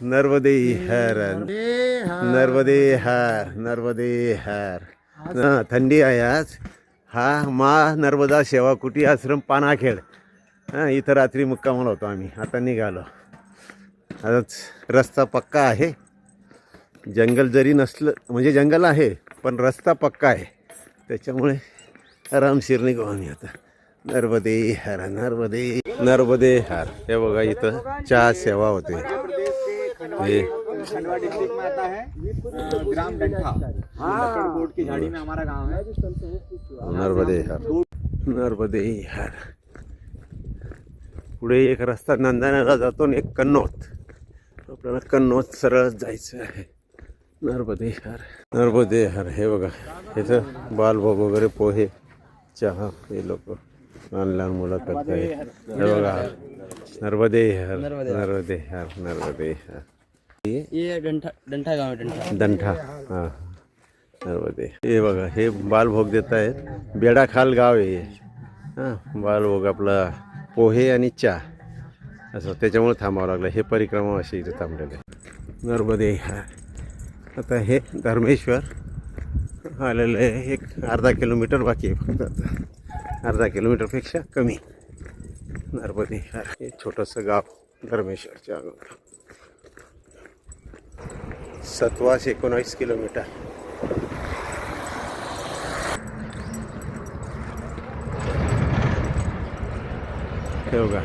नर्मदे हर नर्मदे हर नर्मदे हर. थंडी आहे आज. हा मा नर्मदा सेवा कुटी आश्रम पानाखेड. इथं रात्री मुक्कामाला होतो आम्ही. आता निघालो. आताच रस्ता पक्का आहे. जंगल जरी नसलं म्हणजे जंगल आहे पण रस्ता पक्का आहे, त्याच्यामुळे आरामशीर निघू आम्ही आता. नर्मदे हर नर्मदे नर्मदे हर. हे बघा इथं चहा सेवा होते. हे खंडवा डिस्ट्रिक्ट में आता है ग्राम डंठा, कोट की झाड़ी में हमारा गांव है. नर्मदे हर नर्मदे हर. पुढे एक रस्ता नंदाण्याला जातो आणि एक कन्नौज. आपल्याला कन्नौज सरळ जायचं आहे. नर्मदे हर नर्मदे हर. हे बघा इथं बालभोग वगैरे, पोहे, चहा हे लोक लहान लहान मुलं करताय. हे बघा नर्मदे हर नर्मदे हर नर्मदे हर. ये डंठा गाव आहे. दंठा हां नर्मदे. हे बघा हे बालभोग देत आहेत. बेडाखाल गाव आहे हे. बालभोग आपला पोहे आणि चहा असं, त्याच्यामुळे थांबावं लागलं. हे परिक्रमा अशी इथं थांबलेलं आहे. नर्मदे हर. आता हे धर्मेश्वर आलेलं आहे. एक अर्धा किलोमीटर बाकी आहे फक्त. आता अर्धा किलोमीटरपेक्षा कमी. नर्मदे हर. हे छोटंसं गाव धर्मेश्वरच्या अगोदर. 17-19 किलोमीटर. हे बघा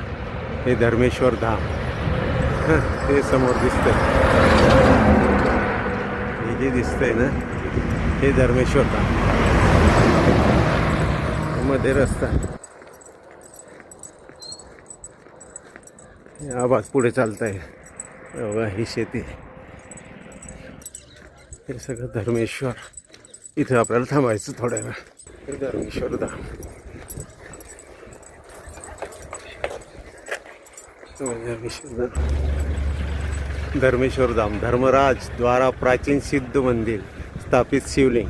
हे धर्मेश्वर धाम. ते समोर दिसतंय, हे जे दिसतंय ना हे धर्मेश्वर धाम. मध्ये रस्ता. आवाज पुढे चालताय. बघा ही शेती. हे सगळं धर्मेश्वर. इथं आपल्याला थांबायचं थोड्या वेळ. हे धर्मेश्वर धाम. धर्मेश्वर धाम. धर्मराज द्वारा प्राचीन सिद्ध मंदिर स्थापित शिवलिंग.